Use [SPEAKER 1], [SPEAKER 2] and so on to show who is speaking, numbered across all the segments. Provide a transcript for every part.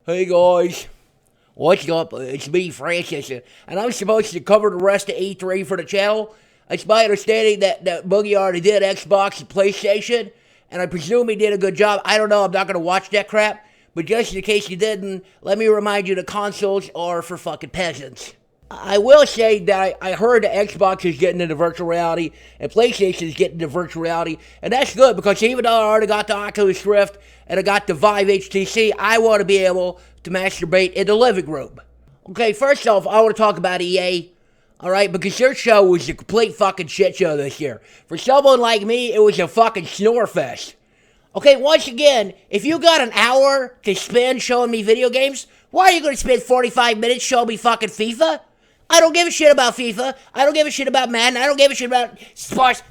[SPEAKER 1] Hey guys, what's up? It's me, Francis, and I'm supposed to cover the rest of E3 for the channel. It's my understanding that Boogie already did Xbox and PlayStation, and I presume he did a good job. I don't know, I'm not going to watch that crap, but just in case you didn't, let me remind you the consoles are for fucking peasants. I will say that I heard that Xbox is getting into virtual reality and PlayStation is getting into virtual reality, and that's good because even though I already got the Oculus Rift and I got the Vive HTC, I want to be able to masturbate in the living room. Okay, first off, I want to talk about EA, alright, because their show was a complete fucking shit show this year. For someone like me, it was a fucking snore fest. Okay, once again, if you got an hour to spend showing me video games, why are you going to spend 45 minutes showing me fucking FIFA? I don't give a shit about FIFA. I don't give a shit about Madden. I don't give a shit about sports.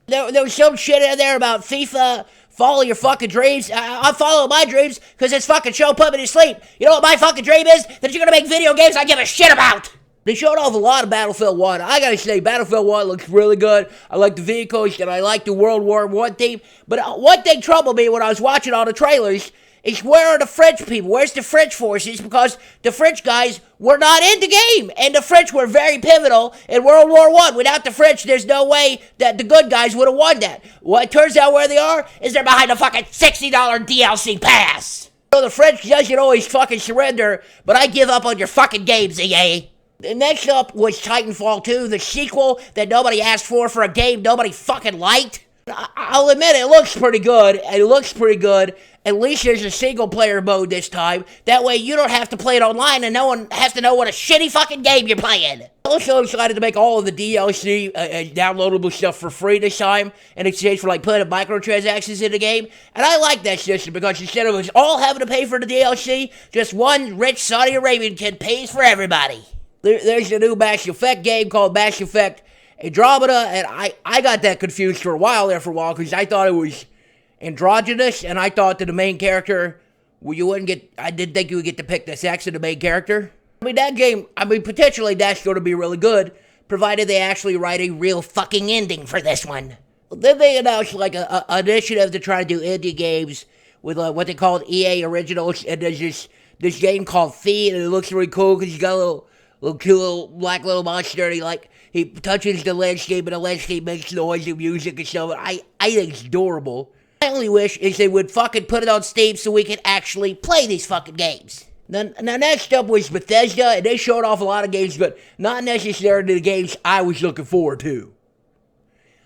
[SPEAKER 1] There was some shit in there about FIFA. Follow your fucking dreams. I follow my dreams because this fucking show put me to sleep. You know what my fucking dream is? That you're gonna make video games I give a shit about. They showed off a lot of Battlefield 1. I gotta say, Battlefield 1 looks really good. I like the vehicles and I like the World War I theme. But one thing troubled me when I was watching all the trailers is where are the French people? Where's the French forces? Because the French guys were not in the game. And the French were very pivotal in World War I. Without the French, there's no way that the good guys would have won that. Well, it turns out where they are is they're behind a fucking $60 DLC pass. So the French doesn't always fucking surrender, but I give up on your fucking games, EA. The next up was Titanfall 2, the sequel that nobody asked for a game nobody fucking liked. I'll admit it looks pretty good. It looks pretty good. At least there's a single-player mode this time. That way you don't have to play it online and no one has to know what a shitty fucking game you're playing. Also decided to make all of the DLC and downloadable stuff for free this time in exchange for like putting microtransactions in the game. And I like that system because instead of us all having to pay for the DLC, just one rich Saudi Arabian kid pays for everybody. There's a new Mass Effect game called Mass Effect Andromeda, and I got that confused for a while because I thought it was androgynous, and I thought that the main character, I didn't think you would get to pick the sex of the main character. That game, potentially that's going to be really good, provided they actually write a real fucking ending for this one. Then they announced like an initiative to try to do indie games with what they called EA Originals, and there's this game called Feed, and it looks really cool because you got a little cute little black little monster, and he touches the landscape, and the landscape makes noise and music and stuff. I think it's adorable. My only wish is they would fucking put it on Steam so we could actually play these fucking games. Now next up was Bethesda, and they showed off a lot of games, but not necessarily the games I was looking forward to.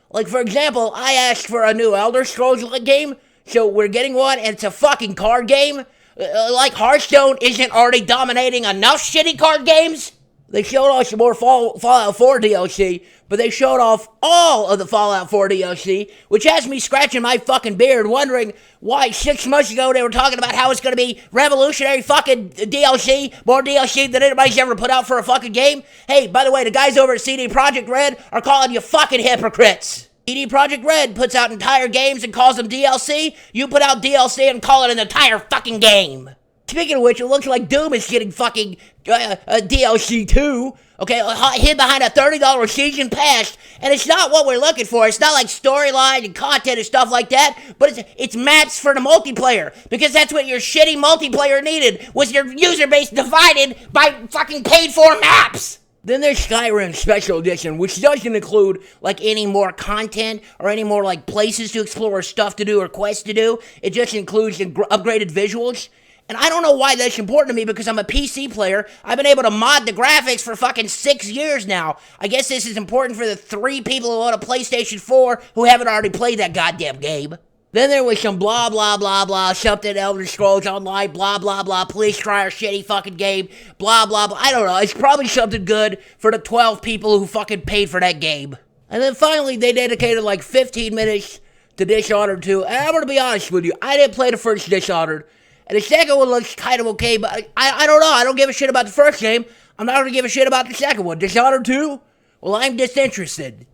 [SPEAKER 1] Like, for example, I asked for a new Elder Scrolls game, so we're getting one, and it's a fucking card game. Like Hearthstone isn't already dominating enough shitty card games. They showed off some more Fallout 4 DLC, but they showed off all of the Fallout 4 DLC, which has me scratching my fucking beard, wondering why 6 months ago they were talking about how it's going to be revolutionary fucking DLC, more DLC than anybody's ever put out for a fucking game. Hey, by the way, the guys over at CD Projekt Red are calling you fucking hypocrites. CD Projekt Red puts out entire games and calls them DLC. You put out DLC and call it an entire fucking game. Speaking of which, it looks like Doom is getting fucking DLC too. Okay, hid behind a $30 season pass, and it's not what we're looking for. It's not like storyline and content and stuff like that, but it's maps for the multiplayer, because that's what your shitty multiplayer needed, was your user base divided by fucking paid-for maps. Then there's Skyrim Special Edition, which doesn't include like any more content or any more like places to explore or stuff to do or quests to do. It just includes upgraded visuals. And I don't know why that's important to me because I'm a PC player. I've been able to mod the graphics for fucking 6 years now. I guess this is important for the 3 people who own a PlayStation 4 who haven't already played that goddamn game. Then there was some blah, blah, blah, blah, something Elder Scrolls Online, blah, blah, blah, please try our shitty fucking game, blah, blah, blah. I don't know. It's probably something good for the 12 people who fucking paid for that game. And then finally, they dedicated like 15 minutes to Dishonored 2. And I'm going to be honest with you, I didn't play the first Dishonored. And the second one looks kind of okay, but I don't know. I don't give a shit about the first game. I'm not going to give a shit about the second one. Dishonored 2? Well, I'm disinterested.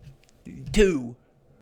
[SPEAKER 1] 2.